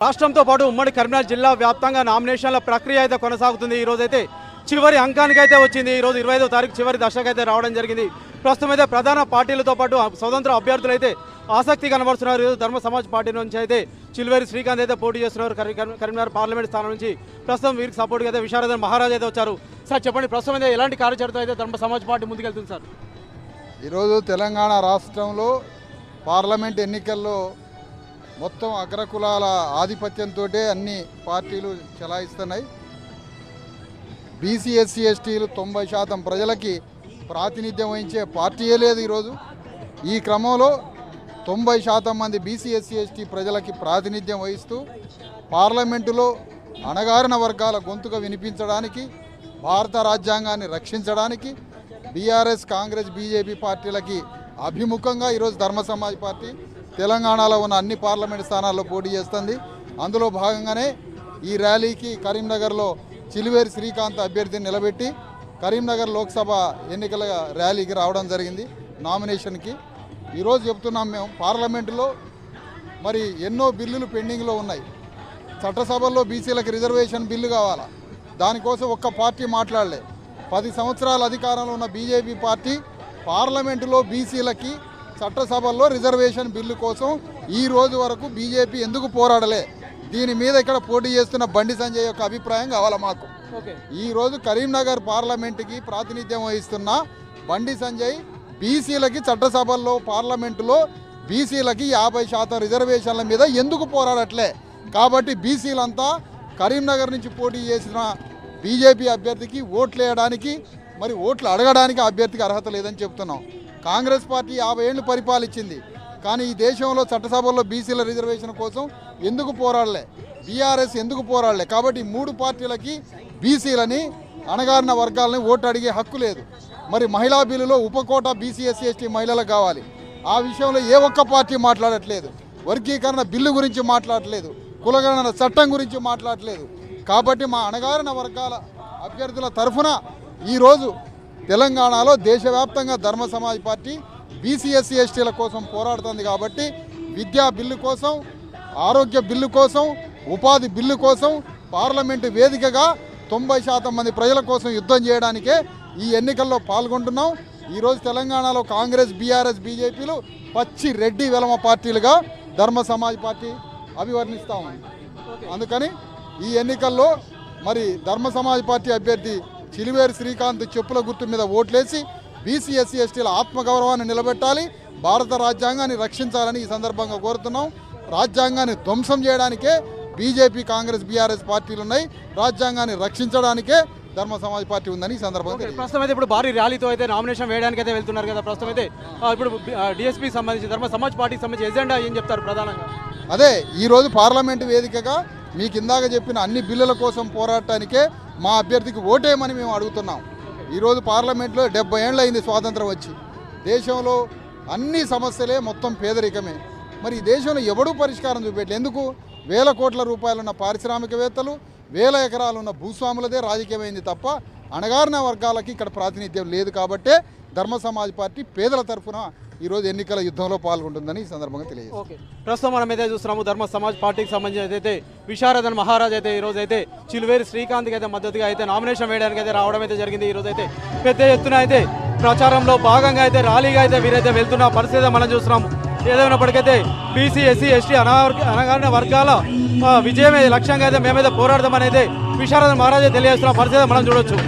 రాష్ట్రంతో పాటు ఉమ్మడి కరీంనగర్ జిల్లా వ్యాప్తంగా నామినేషన్ల ప్రక్రియ అయితే కొనసాగుతుంది. ఈ రోజు అయితే చివరి అంకానికి అయితే వచ్చింది. ఈ రోజు 25వ తారీఖు చివరి దశకైతే రావడం జరిగింది. ప్రస్తుతం అయితే ప్రధాన పార్టీలతో పాటు స్వతంత్ర అభ్యర్థులు అయితే ఆసక్తి కనబరుస్తున్నారు. ఈరోజు ధర్మ సమాజ్ పార్టీ నుంచి అయితే చిలువేరి శ్రీకాంత్ అయితే పోటీ చేస్తున్నారు. కరీంనగర్ పార్లమెంట్ స్థానం నుంచి ప్రస్తుతం వీరికి సపోర్ట్గా అయితే విశారదన్ మహారాజ్ అయితే వచ్చారు. సార్ చెప్పండి, ప్రస్తుతం అయితే ఎలాంటి కార్యాచరణతో అయితే ధర్మ సమాజ్ పార్టీ ముందుకెళ్తుంది సార్? ఈరోజు తెలంగాణ రాష్ట్రంలో పార్లమెంట్ ఎన్నికల్లో మొత్తం అగ్రకులాల ఆధిపత్యంతో అన్ని పార్టీలు చెలాయిస్తున్నాయి. బీసీ ఎస్సీ ఎస్టీలు 90% ప్రజలకి ప్రాతినిధ్యం వహించే పార్టీయే లేదు ఈరోజు. ఈ క్రమంలో 90% మంది బీసీ ఎస్సీ ఎస్టీ ప్రజలకి ప్రాతినిధ్యం వహిస్తూ పార్లమెంటులో అణగారిన వర్గాల గొంతుగా వినిపించడానికి, భారత రాజ్యాంగాన్ని రక్షించడానికి బీఆర్ఎస్, కాంగ్రెస్, బీజేపీ పార్టీలకి అభిముఖంగా ఈరోజు ధర్మ సమాజ్ పార్టీ తెలంగాణలో ఉన్న అన్ని పార్లమెంట్ స్థానాల్లో పోటీ చేస్తుంది. అందులో భాగంగానే ఈ ర్యాలీకి కరీంనగర్లో చిలువేరి శ్రీకాంత్ అభ్యర్థిని నిలబెట్టి కరీంనగర్ లోక్సభ ఎన్నికల ర్యాలీకి రావడం జరిగింది. నామినేషన్కి ఈరోజు చెప్తున్నాం మేము, పార్లమెంటులో మరి ఎన్నో బిల్లులు పెండింగ్లో ఉన్నాయి. చట్టసభల్లో బీసీలకు రిజర్వేషన్ బిల్లు కావాలా, దానికోసం ఒక్క పార్టీ మాట్లాడలే. 10 సంవత్సరాల అధికారంలో ఉన్న బీజేపీ పార్టీ పార్లమెంటులో బీసీలకి చట్టసభల్లో రిజర్వేషన్ బిల్లు కోసం ఈ రోజు వరకు బీజేపీ ఎందుకు పోరాడలే? దీని మీద ఇక్కడ పోటీ చేస్తున్న బండి సంజయ్ యొక్క అభిప్రాయం కావాలా మాకు. ఈరోజు కరీంనగర్ పార్లమెంటుకి ప్రాతినిధ్యం వహిస్తున్న బండి సంజయ్ బీసీలకి చట్టసభల్లో పార్లమెంటులో బీసీలకి 50% రిజర్వేషన్ల మీద ఎందుకు పోరాడట్లే? కాబట్టి బీసీలంతా కరీంనగర్ నుంచి పోటీ చేసిన బీజేపీ అభ్యర్థికి ఓట్లు వేయడానికి, మరి ఓట్లు అడగడానికి అభ్యర్థికి అర్హత లేదని చెప్తున్నాం. కాంగ్రెస్ పార్టీ 50 ఏళ్ళు పరిపాలించింది, కానీ ఈ దేశంలో చట్టసభల్లో బీసీల రిజర్వేషన్ కోసం ఎందుకు పోరాడలే? బీఆర్ఎస్ ఎందుకు పోరాడలే? కాబట్టి 3 పార్టీలకి బీసీలని, అణగారిన వర్గాలని ఓటు అడిగే హక్కు లేదు. మరి మహిళా బిల్లులో ఉపకోట బీసీ ఎస్సీ ఎస్టీ మహిళలకు కావాలి. ఆ విషయంలో ఏ ఒక్క పార్టీ మాట్లాడట్లేదు. వర్గీకరణ బిల్లు గురించి మాట్లాడట్లేదు, కులగణన చట్టం గురించి మాట్లాడట్లేదు. కాబట్టి మా అణగారిన వర్గాల అభ్యర్థుల తరఫున ఈరోజు తెలంగాణలో దేశవ్యాప్తంగా ధర్మ సమాజ్ పార్టీ బీసీ ఎస్సీ ఎస్టీల కోసం పోరాడుతుంది. కాబట్టి విద్యా బిల్లు కోసం, ఆరోగ్య బిల్లు కోసం, ఉపాధి బిల్లు కోసం పార్లమెంటు వేదికగా 90% మంది ప్రజల కోసం యుద్ధం చేయడానికే ఈ ఎన్నికల్లో పాల్గొంటున్నాం. ఈరోజు తెలంగాణలో కాంగ్రెస్, బీఆర్ఎస్, బీజేపీలు పచ్చి రెడ్డి వెలమ పార్టీలుగా ధర్మ సమాజ్ పార్టీ అభివర్ణిస్తాం. అందుకని ఈ ఎన్నికల్లో మరి ధర్మ సమాజ్ పార్టీ అభ్యర్థి చిలువేరి శ్రీకాంత్ చెప్పుల గుర్తు మీద ఓట్లేసి బీసీ ఎస్సీ ఎస్టీల ఆత్మగౌరవాన్ని నిలబెట్టాలి, భారత రాజ్యాంగాన్ని రక్షించాలని ఈ సందర్భంగా కోరుతున్నాం. రాజ్యాంగాన్ని ధ్వంసం చేయడానికే బీజేపీ, కాంగ్రెస్, బీఆర్ఎస్ పార్టీలు ఉన్నాయి. రాజ్యాంగాన్ని రక్షించడానికే ధర్మ సమాజ్ పార్టీ ఉందని ఈ సందర్భంగా. ప్రస్తుతం అయితే ఇప్పుడు భారీ ర్యాలీతో అయితే నామినేషన్ వేయడానికి అయితే వెళ్తున్నారు కదా. ప్రస్తుతం అయితే ఇప్పుడు డిఎస్పీకి సంబంధించి ధర్మ సమాజ్ పార్టీకి సంబంధించి ఎజెండా ఏం చెప్తారు ప్రధానంగా? అదే ఈరోజు పార్లమెంటు వేదికగా మీకు ఇందాక చెప్పిన అన్ని బిల్లుల కోసం పోరాటానికే మా అభ్యర్థికి ఓటేయమని మేము అడుగుతున్నాం. ఈరోజు పార్లమెంట్లో 70 ఏళ్ళు అయింది స్వాతంత్రం వచ్చి. దేశంలో అన్ని సమస్యలే మొత్తం పేదరికమే. మరి ఈ దేశంలో ఎవడూ పరిష్కారం చూపెట్టలేదు. ఎందుకు? వేల కోట్ల రూపాయలున్న పారిశ్రామికవేత్తలు, వేల ఎకరాలున్న భూస్వాములదే రాజకీయమైంది తప్ప అణగారిన వర్గాలకి ఇక్కడ ప్రాతినిధ్యం లేదు. కాబట్టే ధర్మ సమాజ్ పార్టీ పేదల తరఫున ఈరోజు ఎన్నికల యుద్ధంలో పాల్గొంటుందని ఈ సందర్భంగా తెలియజేస్తాం. ప్రస్తుతం మనం అయితే చూస్తున్నాము ధర్మ సమాజ్ పార్టీకి సంబంధించి అయితే విశారదన్ మహారాజ్ అయితే ఈరోజు అయితే చిలువేరి శ్రీకాంత్కి అయితే మద్దతుగా అయితే నామినేషన్ వేయడానికి అయితే రావడం అయితే జరిగింది. ఈరోజు అయితే పెద్ద ఎత్తున అయితే ప్రచారంలో భాగంగా అయితే ర్యాలీగా అయితే వీరైతే వెళ్తున్న పరిస్థితి మనం చూస్తున్నాము. ఏదైనప్పటికైతే బీసీ ఎస్సీ ఎస్టీ అణగారిన వర్గాల విజయమే లక్ష్యంగా అయితే మేమైతే పోరాడదామని అయితే విశారదన్ మహారాజ్ తెలియజేస్తున్న పరిస్థితి మనం చూడొచ్చు.